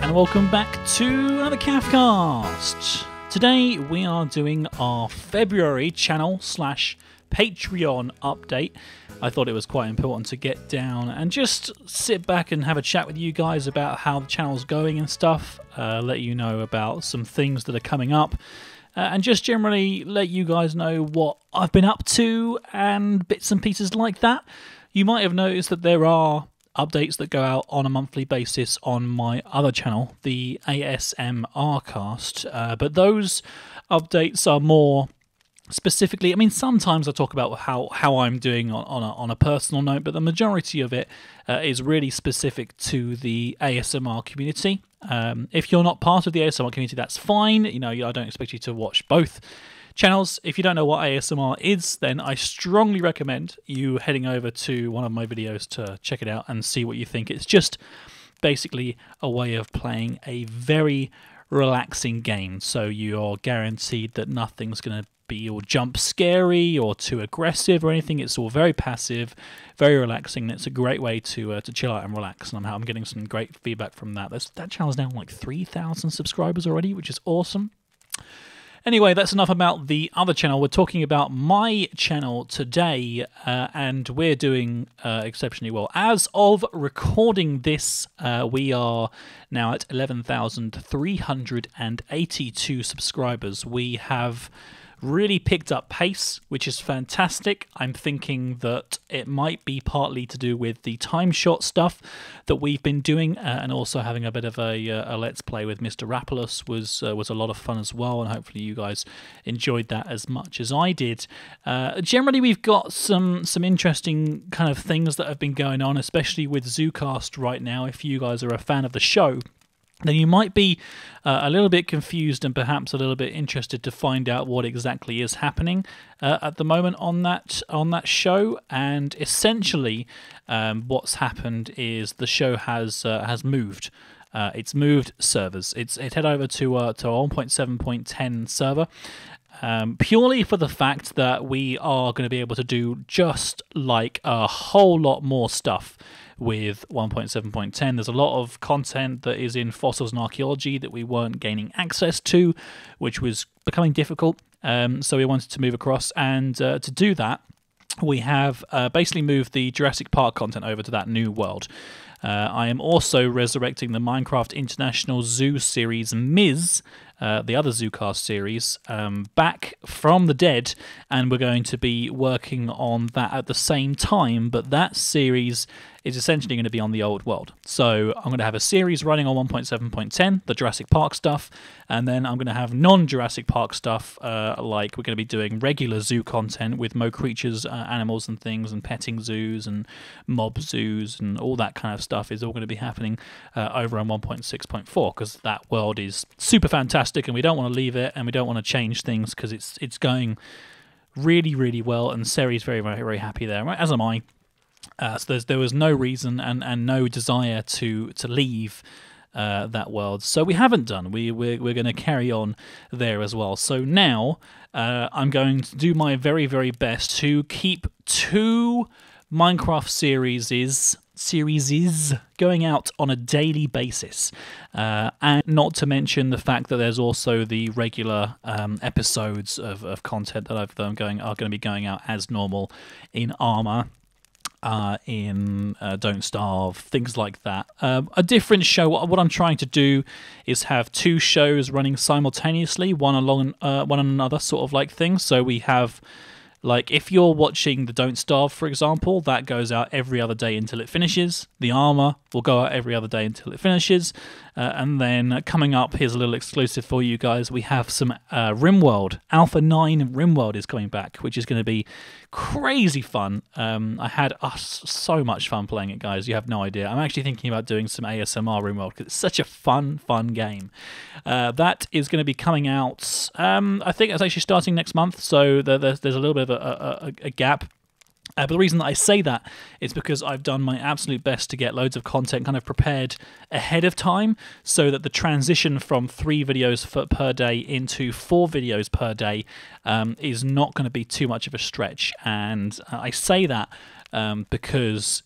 and welcome back to another CaffCast. Today we are doing our February channel / Patreon update. I thought it was quite important to get down and just sit back and have a chat with you guys about how the channel's going and stuff, let you know about some things that are coming up, and just generally let you guys know what I've been up to and bits and pieces like that. You might have noticed that there are updates that go out on a monthly basis on my other channel, the ASMR cast, but those updates are more specifically, I mean, sometimes I talk about how I'm doing on a personal note, but the majority of it is really specific to the ASMR community. If you're not part of the ASMR community, that's fine. You know, I don't expect you to watch both channels. If you don't know what ASMR is, then I strongly recommend you heading over to one of my videos to check it out and see what you think. It's just basically a way of playing a very relaxing game, so you're guaranteed that nothing's going to be or jump scary or too aggressive or anything. It's all very passive, very relaxing, and it's a great way to chill out and relax, and I'm getting some great feedback from that. That channel's now like 3,000 subscribers already, which is awesome. Anyway, that's enough about the other channel. We're talking about my channel today, and we're doing exceptionally well. As of recording this, we are now at 11,382 subscribers. We have really picked up pace, which is fantastic. I'm thinking that it might be partly to do with the time shot stuff that we've been doing, and also having a bit of a let's play with Mr. Rapalus was a lot of fun as well, and hopefully you guys enjoyed that as much as I did. Generally, we've got some interesting kind of things that have been going on, especially with ZooCast right now. If you guys are a fan of the show, then you might be a little bit confused and perhaps a little bit interested to find out what exactly is happening at the moment on that show. And essentially, what's happened is the show has moved. It's moved servers. It head over to our 1.7.10 server. Purely for the fact that we are going to be able to do just like a whole lot more stuff with 1.7.10. There's a lot of content that is in fossils and archaeology that we weren't gaining access to, which was becoming difficult. So we wanted to move across, and to do that, we have basically moved the Jurassic Park content over to that new world. I am also resurrecting the Minecraft International Zoo series Ms., the other ZooCast series, back from the dead, and we're going to be working on that at the same time, but that series is essentially going to be on the old world. So I'm going to have a series running on 1.7.10, the Jurassic Park stuff, and then I'm going to have non-Jurassic Park stuff, like we're going to be doing regular zoo content with Mo creatures, animals and things, and petting zoos and mob zoos and all that kind of stuff is all going to be happening over on 1.6.4, because that world is super fantastic and we don't want to leave it and we don't want to change things because it's going really, really well, and Seri's very, very, very happy there, right? As am I. So there was no reason and no desire to leave that world, so we haven't done. We're going to carry on there as well. So now I'm going to do my very, very best to keep 2 Minecraft series going out on a daily basis, and not to mention the fact that there's also the regular episodes of content that are going to be going out as normal in Armour, in Don't Starve, things like that. A different show. What I'm trying to do is have 2 shows running simultaneously, one on another, sort of like thing. So we have, like, if you're watching the Don't Starve, for example, that goes out every other day until it finishes. The Armour will go out every other day until it finishes. And then coming up, here's a little exclusive for you guys. We have some RimWorld. Alpha 9 RimWorld is coming back, which is going to be crazy fun. I had so much fun playing it, guys. You have no idea. I'm actually thinking about doing some ASMR RimWorld because it's such a fun game. That is going to be coming out, I think it's actually starting next month, so there's a little bit of a gap. But the reason that I say that is because I've done my absolute best to get loads of content kind of prepared ahead of time, so that the transition from 3 videos per day into 4 videos per day is not going to be too much of a stretch. And I say that because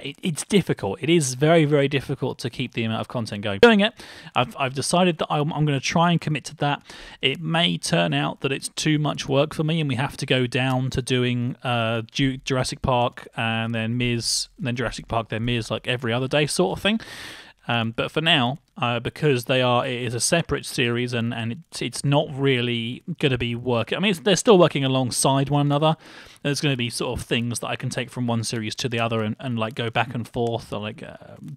it's difficult. It is very, very difficult to keep the amount of content going. Doing it, I've decided that I'm going to try and commit to that. It may turn out that it's too much work for me, and we have to go down to doing Jurassic Park and then Ms, then Jurassic Park, then Ms, like every other day sort of thing. But for now, because it is a separate series and it's not really going to be working. I mean, they're still working alongside one another. There's going to be sort of things that I can take from one series to the other and like go back and forth, or like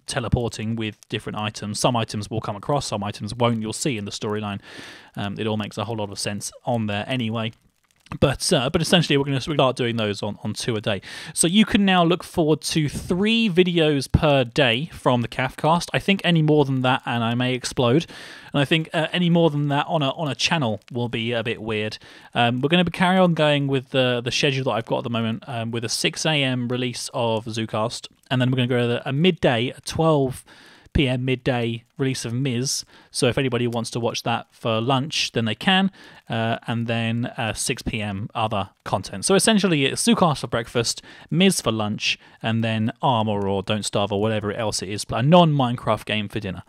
teleporting with different items. Some items will come across, some items won't. You'll see in the storyline. It all makes a whole lot of sense on there anyway. But essentially, we're going to start doing those on 2 a day. So you can now look forward to 3 videos per day from the CaffCast. I think any more than that, and I may explode. And I think any more than that on a channel will be a bit weird. We're going to carry on going with the schedule that I've got at the moment, with a 6 a.m. release of ZooCast, and then we're going to go to a midday, a 12 p.m. midday release of Ms. So if anybody wants to watch that for lunch, then they can, and then 6 p.m. other content. So essentially, it's ZooCast for breakfast, Ms for lunch, and then Armor or Don't Starve or whatever else it is, a non-Minecraft game for dinner.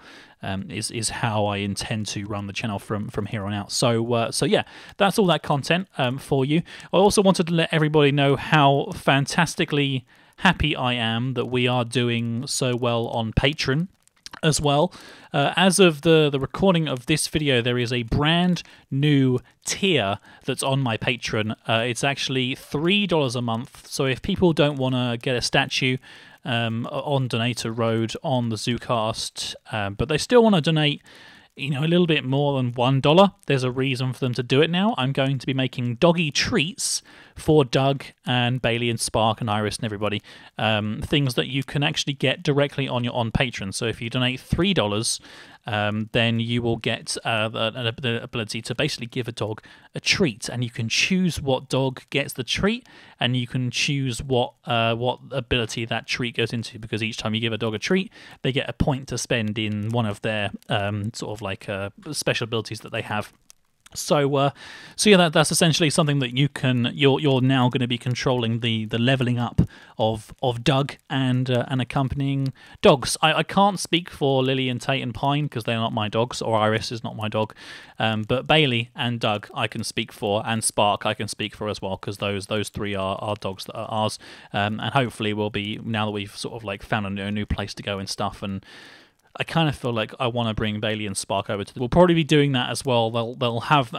Is how I intend to run the channel from here on out. So yeah, that's all that content for you. I also wanted to let everybody know how fantastically happy I am that we are doing so well on Patreon as well. As of the recording of this video, there is a brand new tier that's on my Patreon. It's actually $3 a month. So if people don't want to get a statue on Donator Road on the ZooCast, but they still want to donate, a little bit more than $1, there's a reason for them to do it now. I'm going to be making doggy treats for Doug and Bailey and Spark and Iris and everybody. Things that you can actually get directly on Patreon. So if you donate $3, then you will get the ability to basically give a dog a treat, and you can choose what dog gets the treat, and you can choose what ability that treat goes into, because each time you give a dog a treat, they get a point to spend in one of their sort of like special abilities that they have. So yeah, that's essentially something that you're now going to be controlling the leveling up of Doug and accompanying dogs. I can't speak for Lily and Tate and Pine because they're not my dogs, or Iris is not my dog. But Bailey and Doug I can speak for, and Spark I can speak for as well, because those 3 are dogs that are ours. And hopefully we'll be, now that we've sort of like found a new place to go and stuff, and I kind of feel like I want to bring Bailey and Spark over to. We'll probably be doing that as well. They'll have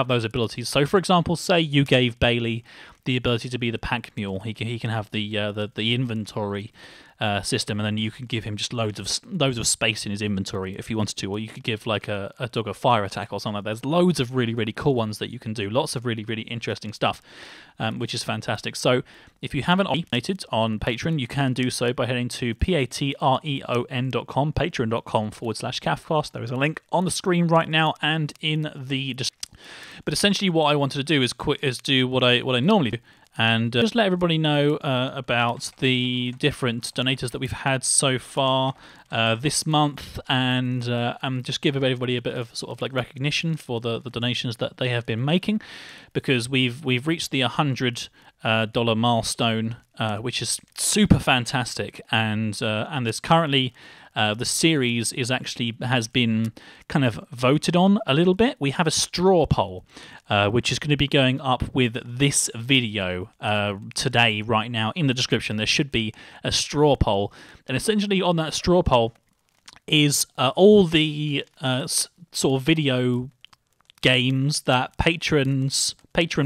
those abilities. So, for example, say you gave Bailey the ability to be the pack mule. He can have the inventory system, and then you can give him just loads of space in his inventory if you wanted to, or you could give like a dog a fire attack or something like that. There's loads of really, really cool ones that you can do. Lots of really, really interesting stuff, which is fantastic. So if you haven't donated on Patreon, you can do so by heading to patreon.com, patreon.com/CaffCast. There is a link on the screen right now and in the description. But essentially what I wanted to do is do what I normally do, and just let everybody know about the different donators that we've had so far this month, and just give everybody a bit of sort of like recognition for the donations that they have been making, because we've reached the $100 milestone, which is super fantastic, and there's currently the series has been kind of voted on a little bit. We have a straw poll, which is going to be going up with this video today, right now. In the description, there should be a straw poll, and essentially on that straw poll is all the sort of video games that patron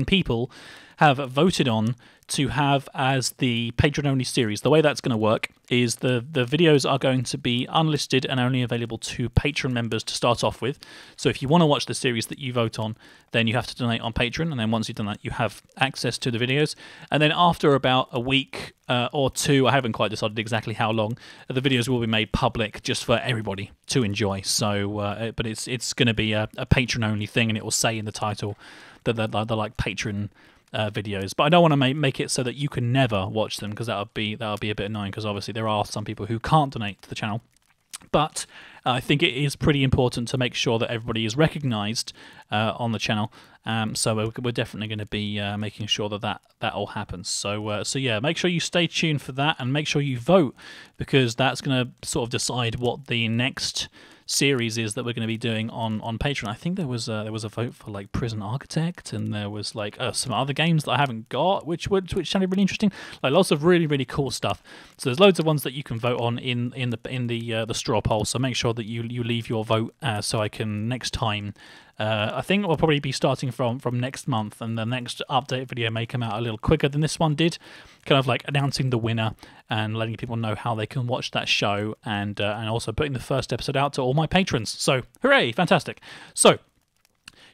people have voted on to have as the patron-only series. The way that's going to work is the videos are going to be unlisted and only available to Patreon members to start off with. So if you want to watch the series that you vote on, then you have to donate on Patreon, and then once you've done that, you have access to the videos. And then after about a week or 2, I haven't quite decided exactly how long, the videos will be made public just for everybody to enjoy. So, but it's going to be a patron-only thing, and it will say in the title that they're like patron videos, but I don't want to make it so that you can never watch them, because that'll be a bit annoying, because obviously there are some people who can't donate to the channel But I think it is pretty important to make sure that everybody is recognised on the channel. So we're definitely going to be making sure that all happens. So yeah, make sure you stay tuned for that, and make sure you vote, because that's going to sort of decide what the next series is that we're going to be doing on Patreon. I think there was a vote for like Prison Architect, and there was like some other games that I haven't got, which sounded really interesting. Like lots of really cool stuff. So there's loads of ones that you can vote on in the straw poll. So make sure that you leave your vote so I can next time. I think we'll probably be starting from next month, and the next update video may come out a little quicker than this one did, kind of like announcing the winner and letting people know how they can watch that show, and also putting the first episode out to all my patrons. So hooray, fantastic. So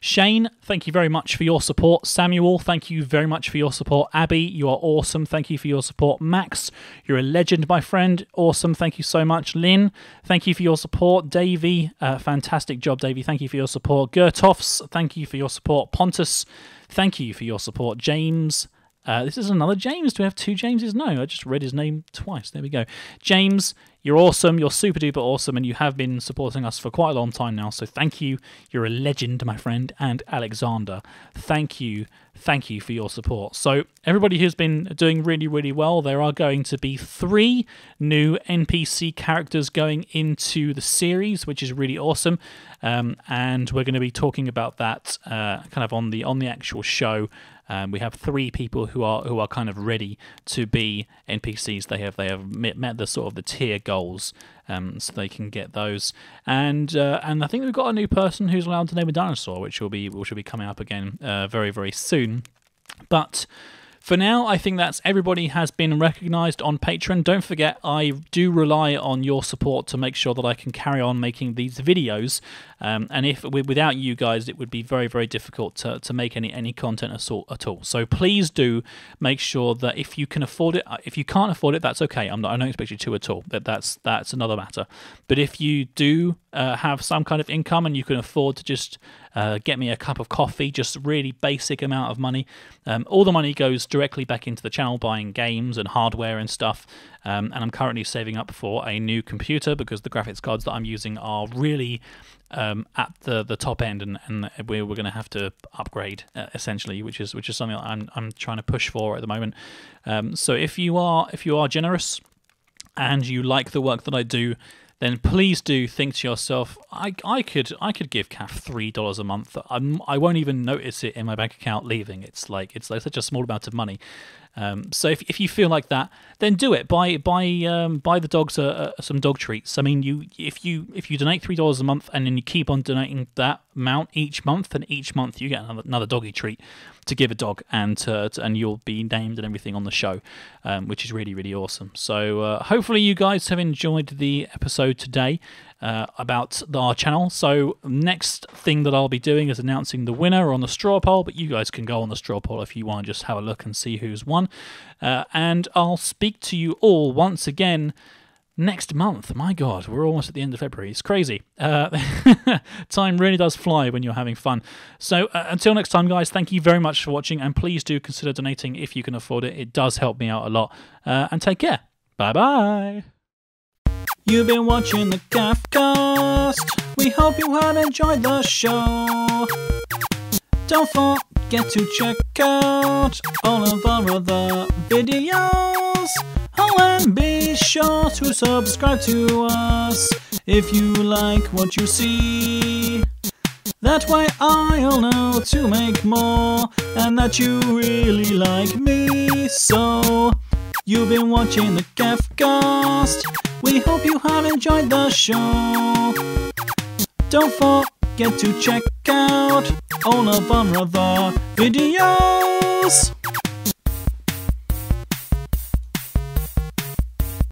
Shane, thank you very much for your support. Samuel, thank you very much for your support. Abby, you are awesome. Thank you for your support. Max, you're a legend, my friend. Awesome. Thank you so much. Lynn, thank you for your support. Davey, fantastic job, Davey. Thank you for your support. Gertoffs, thank you for your support. Pontus, thank you for your support. James, this is another James. Do we have two Jameses? No, I just read his name twice. There we go. James, you're awesome. You're super duper awesome, and you have been supporting us for quite a long time now, so thank you. You're a legend, my friend. And Alexander, thank you for your support. So everybody who's been doing really well, there are going to be 3 new NPC characters going into the series, which is really awesome, and we're going to be talking about that kind of on the actual show. We have 3 people who are kind of ready to be NPCs. They have met the sort of the tier goals, so they can get those. And I think we've got a new person who's allowed to name a dinosaur, which will be coming up again very soon. But for now, I think that's everybody has been recognised on Patreon. Don't forget, I do rely on your support to make sure that I can carry on making these videos. And if without you guys, it would be very difficult to make any content at all. So please do make sure that if you can afford it, if you can't afford it, that's okay. I don't expect you to at all. That's another matter. But if you do have some kind of income and you can afford to just get me a cup of coffee, just really basic amount of money. All the money goes directly back into the channel, buying games and hardware and stuff. And I'm currently saving up for a new computer because the graphics cards that I'm using are really at the top end, and we're going to have to upgrade essentially, which is something I'm trying to push for at the moment. So if you are generous and you like the work that I do, then please do think to yourself, I could give Caff $3 a month. I won't even notice it in my bank account leaving. It's like such a small amount of money. So if you feel like that, then do it. Buy the dogs some dog treats. I mean, if you donate $3 a month and then you keep on donating that amount each month, then each month you get another doggy treat to give a dog, and you'll be named and everything on the show, which is really awesome. So hopefully you guys have enjoyed the episode today about our channel. So next thing that I'll be doing is announcing the winner on the straw poll, but you guys can go on the straw poll if you want to just have a look and see who's won. And I'll speak to you all once again next month. My God, we're almost at the end of February. It's crazy. Time really does fly when you're having fun. So until next time, guys, thank you very much for watching, and please do consider donating if you can afford it. It does help me out a lot. And take care. Bye-bye. You've been watching the CaffCast. We hope you have enjoyed the show. Don't forget to check out all of our other videos. Oh, and be sure to subscribe to us if you like what you see. That way I'll know to make more, and that you really like me. So, you've been watching the CaffCast. We hope you have enjoyed the show. Don't forget to check out all of our other videos.